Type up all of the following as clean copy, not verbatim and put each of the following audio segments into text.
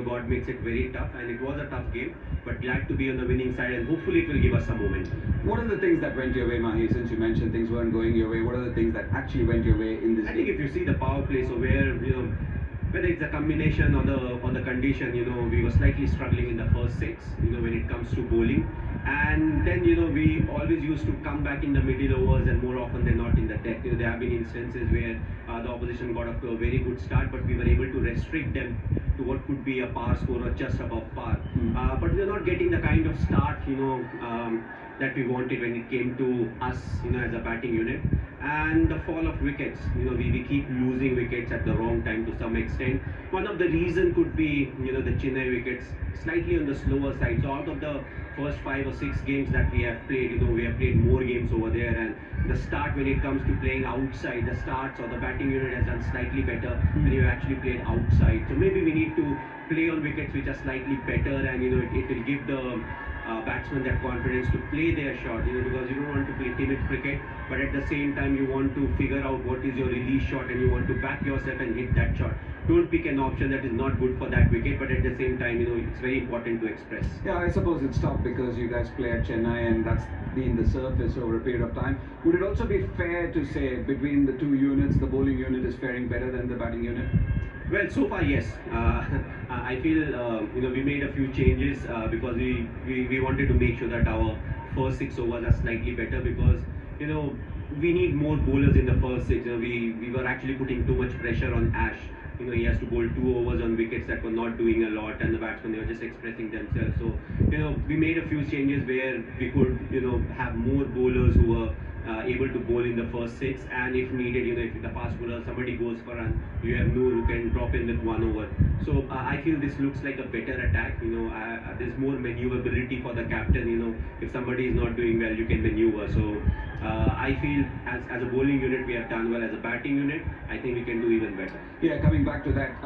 God makes it very tough, and it was a tough game, but glad to be on the winning side, and hopefully it will give us some momentum. What are the things that went your way, Mahi? Since you mentioned things weren't going your way, what are the things that actually went your way in this I game? think if you see the power play, so where whether it's a combination or the condition, we were slightly struggling in the first six, when it comes to bowling, and then we always used to come back in the middle overs, and more often than not in the death. There have been instances where the opposition got off to a very good start, but we were able to restrict them to what could be a par score or just above par. But we are not getting the kind of start, that we wanted when it came to us, as a batting unit. And the fall of wickets, we keep losing wickets at the wrong time to some extent. One of the reason could be, the Chennai wickets slightly on the slower side. So out of the first 5 or 6 games that we have played, we have played more games over there, and the start when it comes to playing outside, the starts or the batting unit has done slightly better when you actually played outside. So maybe we need to play on wickets which are slightly better, and it will give the batsmen that confidence to play their shot, because you don't want to play timid cricket, but at the same time you want to figure out what is your release shot, and you want to back yourself and hit that shot. Don't pick an option that is not good for that wicket, but at the same time, it's very important to express. Yeah, I suppose it's tough because you guys play at Chennai and that's been the surface over a period of time. Would it also be fair to say between the two units, the bowling unit is faring better than the batting unit? Well, so far, yes. I feel we made a few changes because we wanted to make sure that our first 6 overs are slightly better, because we need more bowlers in the first six. We were actually putting too much pressure on Ash. He has to bowl 2 overs on wickets that were not doing a lot, and the batsmen, they were just expressing themselves. So we made a few changes where we could have more bowlers who were able to bowl in the first six, and if needed, if the fast bowler somebody goes for run, you have Noor who can drop in with 1 over. So I feel this looks like a better attack. There's more maneuverability for the captain. If somebody is not doing well, you can maneuver. So I feel as a bowling unit we have done well. As a batting unit, I think we can do even better. Yeah, coming back to that,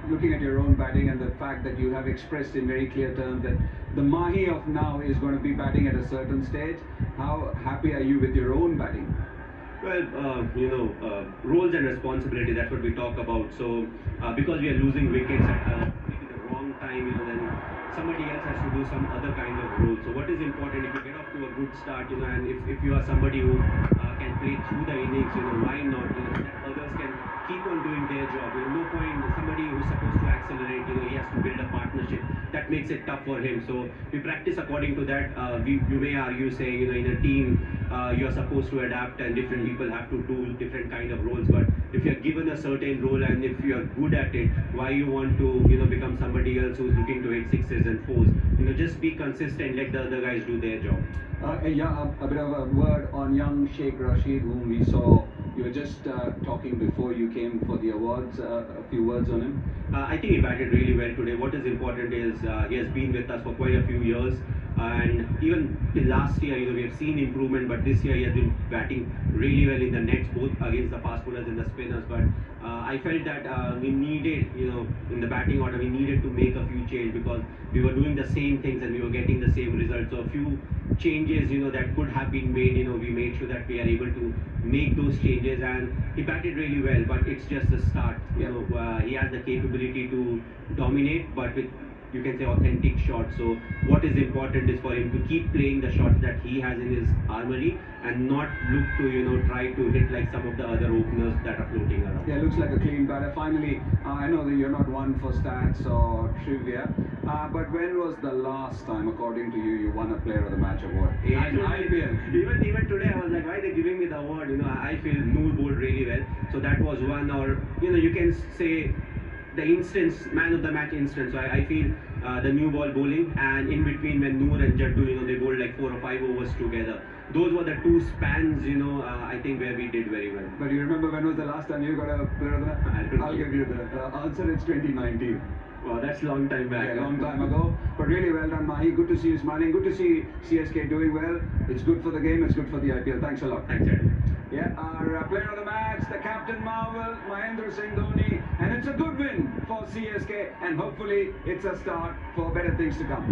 looking at your own batting and the fact that you have expressed in very clear terms that the Mahi of now is going to be batting at a certain stage, how happy are you with your own batting? Well, roles and responsibility, that's what we talk about. So, because we are losing wickets at maybe the wrong time, then somebody else has to do some other kind of role. So, what is important, if you get off to a good start, and if you are somebody who can play through the innings, why not? So that others can keep on doing their job. No point somebody who's supposed to accelerate, he has to build a partnership. That makes it tough for him. So we practice according to that. You may argue saying, in a team, you're supposed to adapt and different people have to do different kind of roles. But if you're given a certain role and if you're good at it, why you want to, become somebody else who's looking to hit sixes and fours? Just be consistent, let the other guys do their job. Yeah, a bit of a word on young Sheikh Rashid, whom we saw. You were just talking before you came for the awards. A few words on him. I think he batted really well today. What is important is he has been with us for quite a few years, and even till last year, we have seen improvement. But this year, he has been batting really well in the nets, both against the fast bowlers and the spinners. But I felt that we needed, in the batting order, we needed to make a few changes, because we were doing the same things and we were getting the same results. So a few changes, that could have been made. We made sure that we are able to make those changes, and he batted really well. But it's just the start. He has the capability to dominate, but with, you can say, authentic shots. So what is important is for him to keep playing the shots that he has in his armory, and not look to try to hit like some of the other openers that are floating around. Yeah, looks like a clean batter. Finally, I know that you're not one for stats or trivia, but when was the last time, according to you, you won a Player of the Match award? In IPL. Even today, I was like, why are they giving me the award? I feel Noor bowled really well, so that was one. Or you can say the instance, man of the match instance. So I feel the new ball bowling, and in between when Noor and Jaddu, they bowled like 4 or 5 overs together. Those were the two spans, I think, where we did very well. But you remember when was the last time you got a Player of the Match? I'll give you the answer. It's 2019. Wow, that's a long time back. Yeah, long time ago. But really well done, Mahi. Good to see you smiling. Good to see CSK doing well. It's good for the game. It's good for the IPL. Thanks a lot. Thanks, Ed. Yeah, our Player of the Match, the Captain Marvel, Mahendra Singh Dhoni. And it's a good win for CSK. And hopefully it's a start for better things to come.